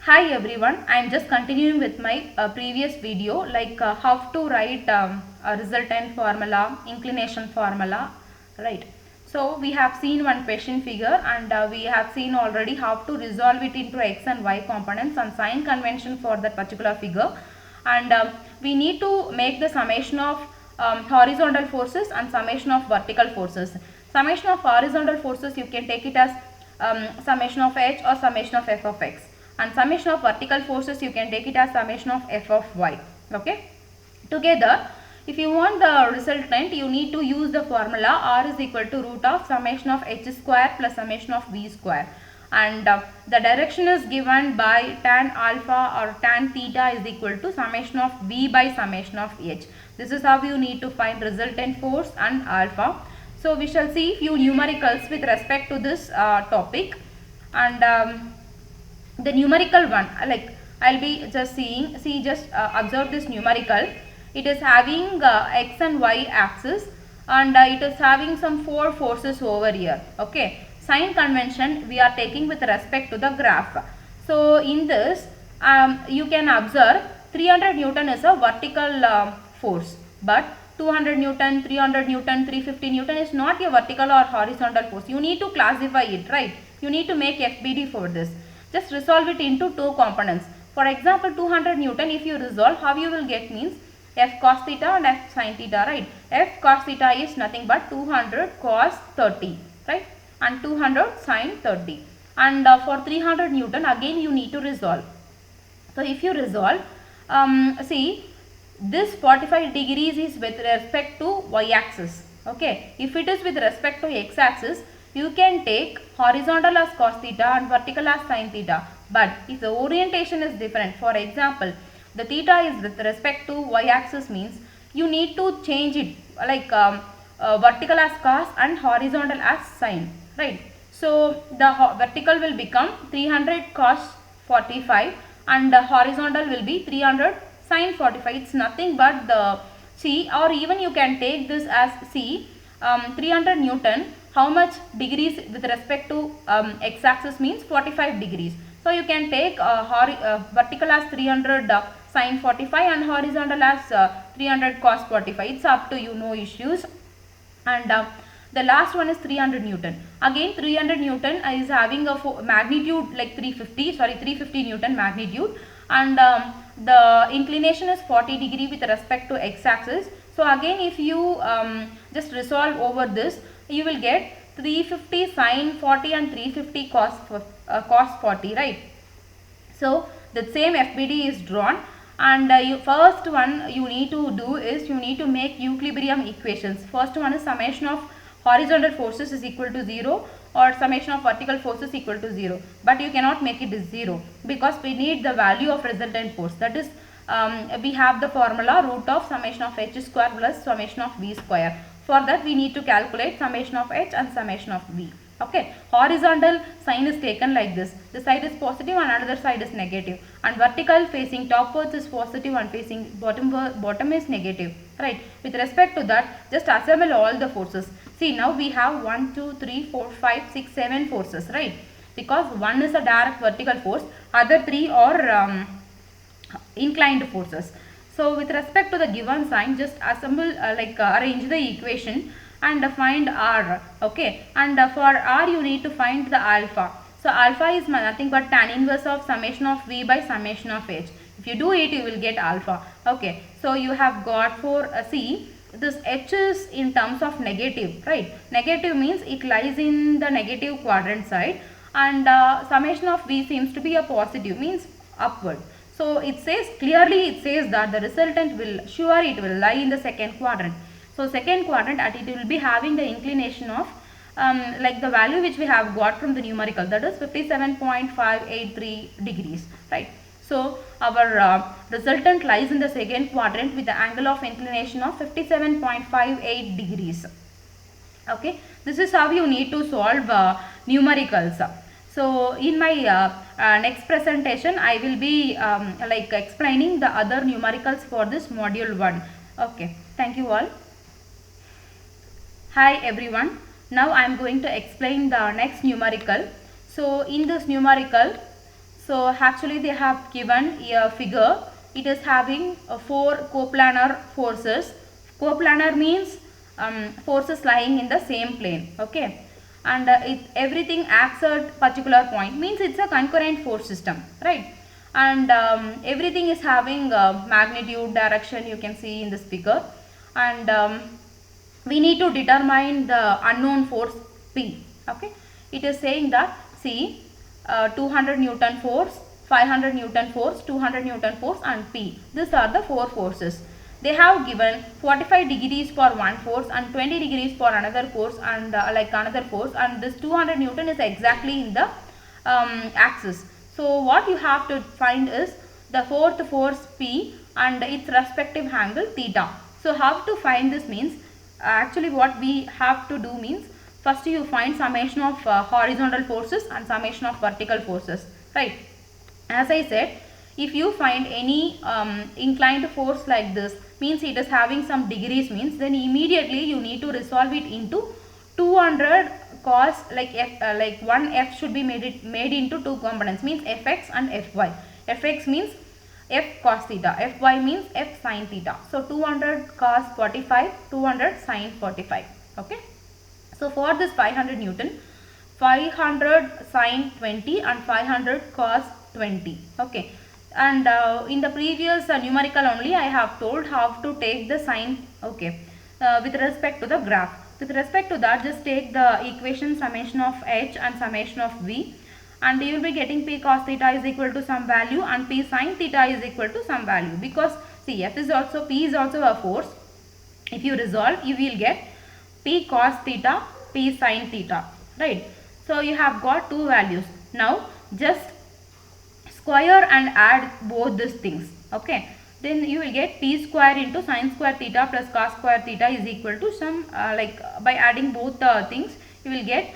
Hi everyone, I am just continuing with my previous video like how to write a resultant formula, inclination formula, right. So we have seen one question figure and we have seen already how to resolve it into x and y components and sign convention for that particular figure, and we need to make the summation of horizontal forces and summation of vertical forces. Summation of horizontal forces you can take it as summation of h or summation of f of x, and summation of vertical forces you can take it as summation of f of y. Okay, together if you want the resultant you need to use the formula r is equal to root of summation of h square plus summation of v square, and the direction is given by tan alpha or tan theta is equal to summation of v by summation of h. This is how you need to find resultant force and alpha. So we shall see few numericals with respect to this topic, and the numerical one, like I'll be just seeing, just observe this numerical. It is having x and y axis, and it is having some 4 forces over here. Okay, sign convention we are taking with respect to the graph. So in this you can observe 300 Newton is a vertical force, but 200 Newton, 300 Newton, 350 Newton is not a vertical or horizontal force. You need to classify it, right? You need to make FBD for this. Just resolve it into two components. For example, 200 Newton, if you resolve, how you will get means f cos theta and f sin theta, right? F cos theta is nothing but 200 cos 30, right? And 200 sin 30. And for 300 Newton, again you need to resolve. So if you resolve, see, this 45 degrees is with respect to y-axis. Okay, if it is with respect to x-axis, you can take horizontal as cos theta and vertical as sin theta. But if the orientation is different, for example, the theta is with respect to y-axis means you need to change it like vertical as cos and horizontal as sin, right? So the vertical will become 300 cos 45 and the horizontal will be 300 sin 45. It's nothing but the c, or even you can take this as c, 300 Newton, how much degrees with respect to x-axis means 45 degrees. So you can take vertical as 300 sin 45 and horizontal as 300 cos 45. It's up to you, no issues. And the last one is 300 Newton. Again 300 Newton is having a magnitude like 350 Newton magnitude, and the inclination is 40 degree with respect to x-axis. So again if you just resolve over this, you will get 350 sin 40 and 350 cos 40, right? So the same FBD is drawn, and first one you need to do is you need to make equilibrium equations. First one is summation of horizontal forces is equal to 0 or summation of vertical forces equal to 0, but you cannot make it 0 because we need the value of resultant force. That is we have the formula root of summation of h square plus summation of v square. For that we need to calculate summation of h and summation of v. Okay, horizontal sign is taken like this. This side is positive and another side is negative, and vertical facing topwards is positive and facing bottom is negative, right? With respect to that, just assemble all the forces. See, now we have 1 2 3 4 5 6 7 forces, right? Because one is a direct vertical force, other three are inclined forces. So with respect to the given sign, just assemble arrange the equation and find r. Okay, and for r you need to find the alpha. So alpha is nothing but tan inverse of summation of v by summation of h. If you do it, you will get alpha. Okay, so you have got for c, this h is in terms of negative, right? Negative means it lies in the negative quadrant side, and summation of v seems to be a positive, means upward. So it says clearly, it says that the resultant it will lie in the second quadrant. So second quadrant, at it will be having the inclination of like the value which we have got from the numerical, that is 57.583 degrees, right? So our resultant lies in the second quadrant with the angle of inclination of 57.58 degrees. Okay, this is how you need to solve numericals. So in my next presentation I will be explaining the other numericals for this module 1. Okay, thank you all. Hi everyone, now I am going to explain the next numerical. So in this numerical, So actually they have given a figure. It is having 4 coplanar forces. Coplanar means forces lying in the same plane. Okay, and everything acts at particular point, means it's a concurrent force system, right? And everything is having magnitude, direction, you can see in this figure. And we need to determine the unknown force P. Okay, it is saying that see 200 Newton force, 500 Newton force, 200 Newton force and P. These are the 4 forces. They have given 45 degrees for one force and 20 degrees for another force, and like another force, and this 200 Newton is exactly in the axis. So what you have to find is the fourth force P and its respective angle theta. So how to find this means, actually what we have to do means, first you find summation of horizontal forces and summation of vertical forces, right? As I said, if you find any inclined force like this, means it is having some degrees, means then immediately you need to resolve it into 200 cos, like like one f should be made into two components, means fx and fy. Fx means f cos theta, fy means f sin theta. So 200 cos 45, 200 sin 45. Okay. So for this 500 Newton, 500 sin 20 and 500 cos 20. Okay. And in the previous numerical only I have told how to take the sign. Okay. With respect to the graph. With respect to that, just take the equation summation of h and summation of v, and you will be getting P cos theta is equal to some value and P sin theta is equal to some value, because see F is also, P is also a force. If you resolve, you will get P cos theta, P sin theta, right? So you have got two values. Now just square and add both these things. Okay, then you will get P square into sin square theta plus cos square theta is equal to some like by adding both the things you will get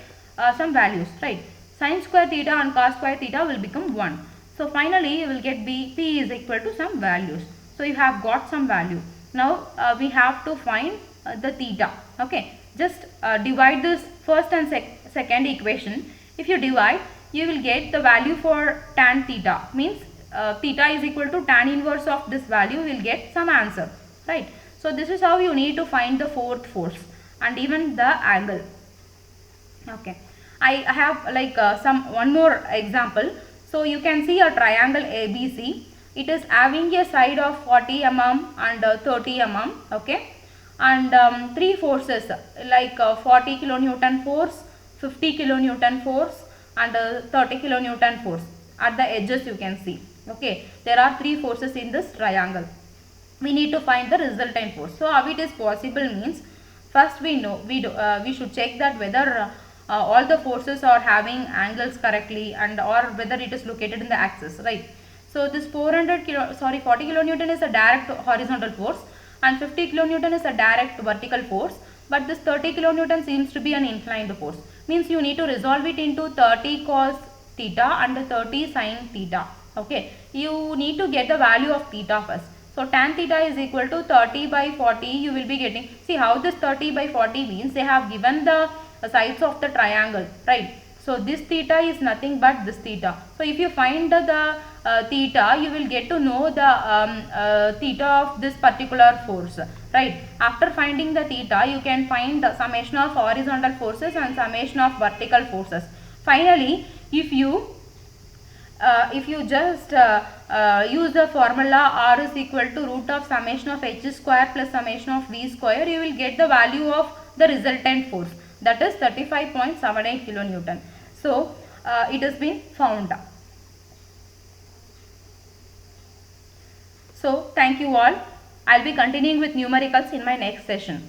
some values, right? Sin square theta and cos square theta will become 1. So finally you will get P is equal to some values. So you have got some value. Now we have to find the theta. Okay, just divide this first and second equation. If you divide, you will get the value for tan theta, means theta is equal to tan inverse of this value, will get some answer, right? So this is how you need to find the fourth force and even the angle. Okay, I have like one more example. So you can see a triangle ABC. It is having a side of 40 mm and 30 mm. Okay, and three forces like 40 kilonewton force, 50 kilonewton force and 30 kilonewton force at the edges you can see. Okay, there are three forces in this triangle. We need to find the resultant force. So how it is possible means, first we should check that whether all the forces are having angles correctly and or whether it is located in the axis, right? So this 40 kilonewton is a direct horizontal force and 50 kilonewton is a direct vertical force, but this 30 kilonewton seems to be an inclined force, means you need to resolve it into 30 cos theta and 30 sin theta. Okay, you need to get the value of theta first. So tan theta is equal to 30 by 40, you will be getting, see how this 30 by 40 means, they have given the sides of the triangle, right? So this theta is nothing but this theta. So if you find the theta, you will get to know the theta of this particular force, right? After finding the theta, you can find the summation of horizontal forces and summation of vertical forces. Finally, if you just use the formula R is equal to root of summation of h square plus summation of v square, you will get the value of the resultant force, that is 35.78 kilonewton. So it has been found. So thank you all. I will be continuing with numericals in my next session.